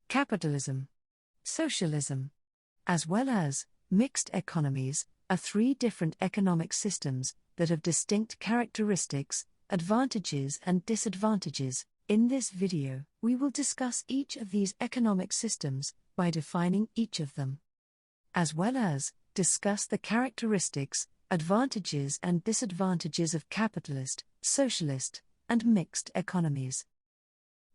Capitalism, Socialism, as well as mixed economies, are three different economic systems that have distinct characteristics, advantages and disadvantages. In this video, we will discuss each of these economic systems by defining each of them, as well as discuss the characteristics, advantages and disadvantages of capitalist, socialist, and mixed economies.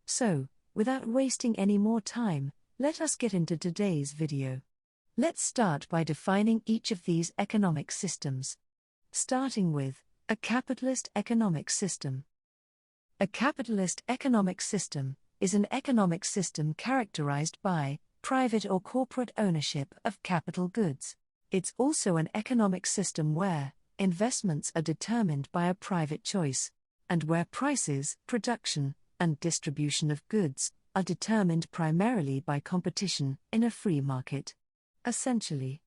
So, without wasting any more time, let us get into today's video. Let's start by defining each of these economic systems. Starting with a capitalist economic system. A capitalist economic system is an economic system characterized by private or corporate ownership of capital goods. It's also an economic system where investments are determined by a private choice, and where prices, production, and distribution of goods are determined primarily by competition in a free market. Essentially,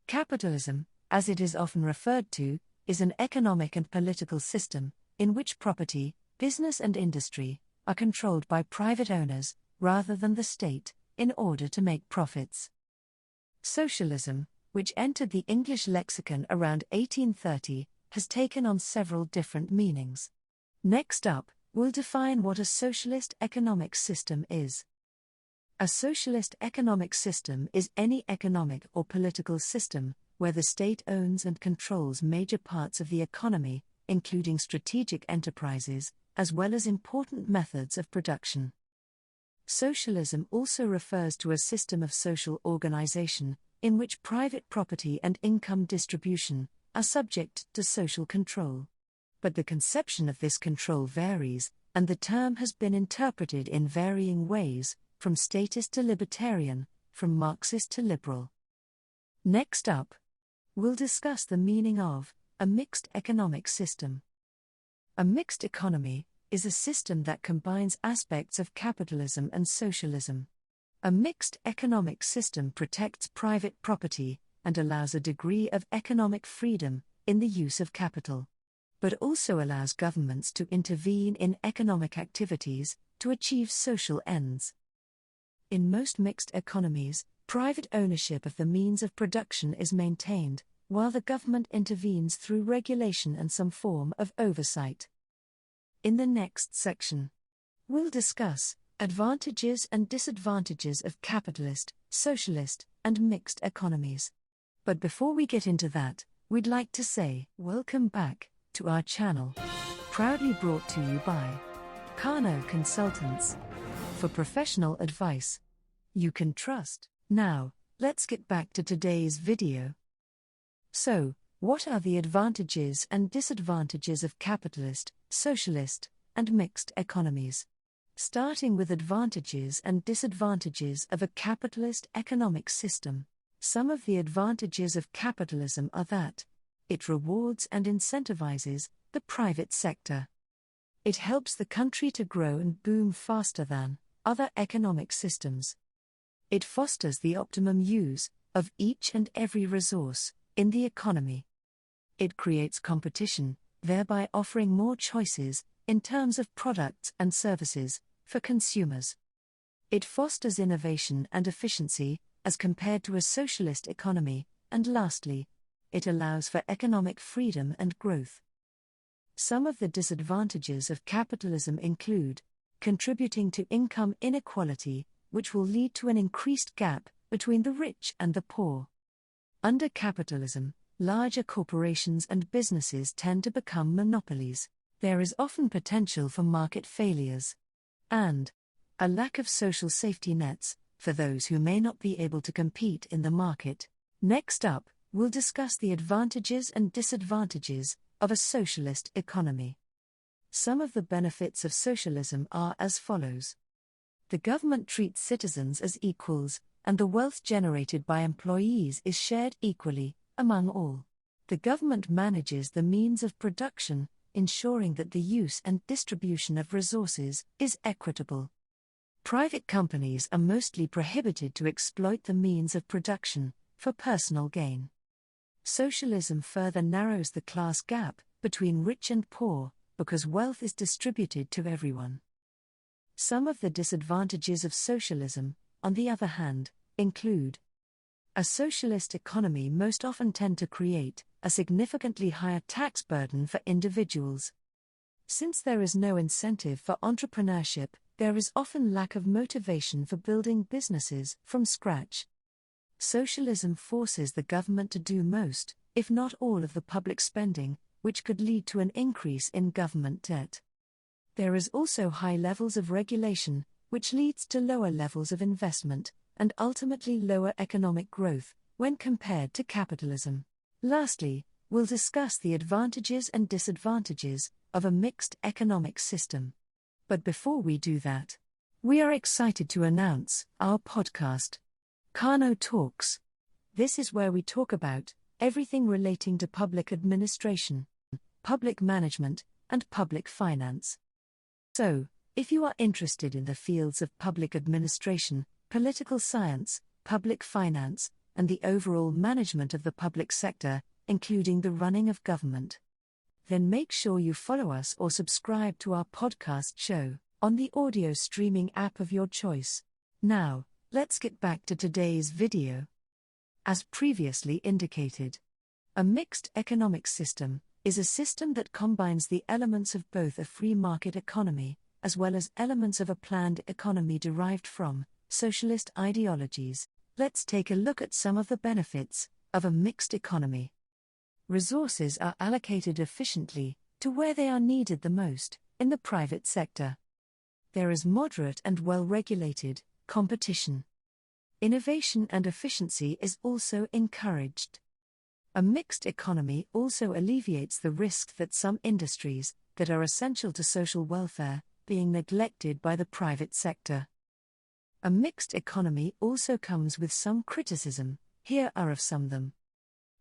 capitalism, as it is often referred to, is an economic and political system in which property, business and industry are controlled by private owners rather than the state in order to make profits. Socialism, which entered the English lexicon around 1830, has taken on several different meanings. Next up, we'll define what a socialist economic system is. A socialist economic system is any economic or political system where the state owns and controls major parts of the economy, including strategic enterprises, as well as important methods of production. Socialism also refers to a system of social organization in which private property and income distribution are subject to social control. But the conception of this control varies, and the term has been interpreted in varying ways, from statist to libertarian, from Marxist to liberal. Next up, we'll discuss the meaning of a mixed economic system. A mixed economy is a system that combines aspects of capitalism and socialism. A mixed economic system protects private property and allows a degree of economic freedom in the use of capital, but also allows governments to intervene in economic activities to achieve social ends. In most mixed economies, private ownership of the means of production is maintained, while the government intervenes through regulation and some form of oversight. In the next section, we'll discuss advantages and disadvantages of capitalist, socialist, and mixed economies. But before we get into that, we'd like to say, welcome back to our channel, proudly brought to you by Kano Consultants, for professional advice you can trust. Now, let's get back to today's video. So, what are the advantages and disadvantages of capitalist, socialist, and mixed economies? Starting with advantages and disadvantages of a capitalist economic system. Some of the advantages of capitalism are that it rewards and incentivizes the private sector. It helps the country to grow and boom faster than other economic systems. It fosters the optimum use of each and every resource in the economy. It creates competition, thereby offering more choices in terms of products and services for consumers. It fosters innovation and efficiency as compared to a socialist economy, and lastly, it allows for economic freedom and growth. Some of the disadvantages of capitalism include contributing to income inequality, which will lead to an increased gap between the rich and the poor. Under capitalism, larger corporations and businesses tend to become monopolies. There is often potential for market failures, and a lack of social safety nets for those who may not be able to compete in the market. Next up, we'll discuss the advantages and disadvantages of a socialist economy. Some of the benefits of socialism are as follows. The government treats citizens as equals, and the wealth generated by employees is shared equally among all. The government manages the means of production, ensuring that the use and distribution of resources is equitable. Private companies are mostly prohibited to exploit the means of production for personal gain. Socialism further narrows the class gap between rich and poor because wealth is distributed to everyone. Some of the disadvantages of socialism on the other hand, include a socialist economy most often tend to create a significantly higher tax burden for individuals. Since there is no incentive for entrepreneurship, there is often lack of motivation for building businesses from scratch. Socialism forces the government to do most, if not all, of the public spending, which could lead to an increase in government debt. There is also high levels of regulation, which leads to lower levels of investment, and ultimately lower economic growth, when compared to capitalism. Lastly, we'll discuss the advantages and disadvantages of a mixed economic system. But before we do that, we are excited to announce our podcast, Kano Talks. This is where we talk about everything relating to public administration, public management, and public finance. So, if you are interested in the fields of public administration, political science, public finance, and the overall management of the public sector, including the running of government, then make sure you follow us or subscribe to our podcast show on the audio streaming app of your choice. Now, let's get back to today's video. As previously indicated, a mixed economic system is a system that combines the elements of both a free market economy, as well as elements of a planned economy derived from socialist ideologies. Let's take a look at some of the benefits of a mixed economy. Resources are allocated efficiently to where they are needed the most, in the private sector. There is moderate and well-regulated competition. Innovation and efficiency is also encouraged. A mixed economy also alleviates the risk that some industries that are essential to social welfare being neglected by the private sector. A mixed economy also comes with some criticism. Here are of some of them.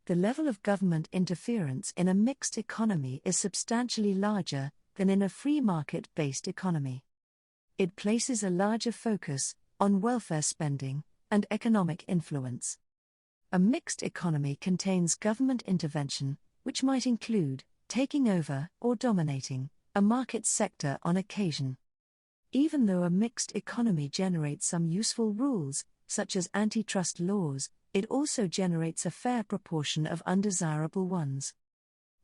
The level of government interference in a mixed economy is substantially larger than in a free market-based economy. It places a larger focus on welfare spending and economic influence. A mixed economy contains government intervention, which might include taking over or dominating a market sector on occasion. Even though a mixed economy generates some useful rules, such as antitrust laws, it also generates a fair proportion of undesirable ones.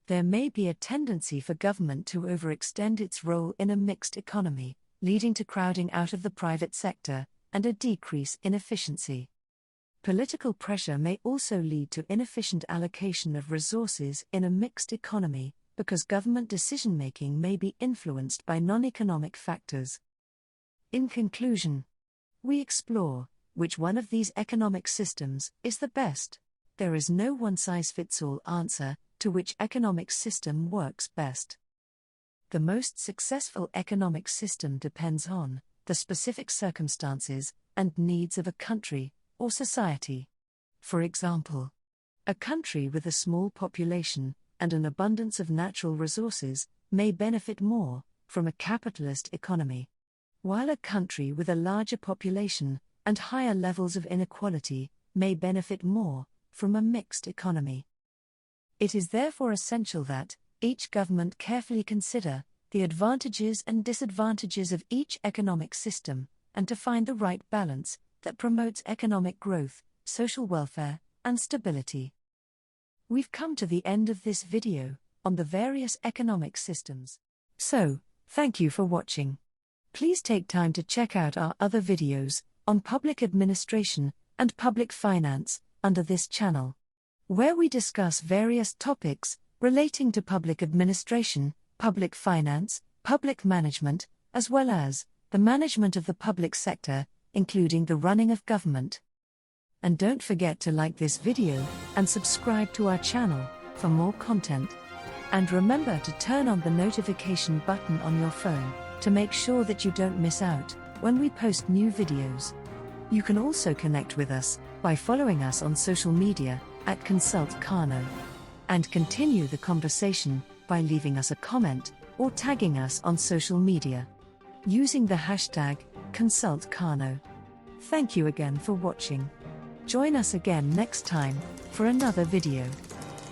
There may be a tendency for government to overextend its role in a mixed economy, leading to crowding out of the private sector and a decrease in efficiency. Political pressure may also lead to inefficient allocation of resources in a mixed economy, because government decision-making may be influenced by non-economic factors. In conclusion, we explore which one of these economic systems is the best. There is no one-size-fits-all answer to which economic system works best. The most successful economic system depends on the specific circumstances and needs of a country or society. For example, a country with a small population and an abundance of natural resources may benefit more from a capitalist economy, while a country with a larger population and higher levels of inequality may benefit more from a mixed economy. It is therefore essential that each government carefully consider the advantages and disadvantages of each economic system, and to find the right balance that promotes economic growth, social welfare, and stability. We've come to the end of this video on the various economic systems. So, thank you for watching. Please take time to check out our other videos on public administration and public finance under this channel, where we discuss various topics relating to public administration, public finance, public management, as well as the management of the public sector, including the running of government. And don't forget to like this video and subscribe to our channel for more content. And remember to turn on the notification button on your phone to make sure that you don't miss out when we post new videos. You can also connect with us by following us on social media at ConsultKano, and continue the conversation by leaving us a comment or tagging us on social media using the hashtag ConsultKano. Thank you again for watching. Join us again next time for another video.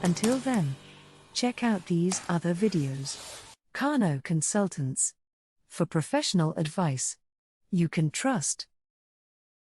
Until then, check out these other videos. Kano Consultants. For professional advice you can trust.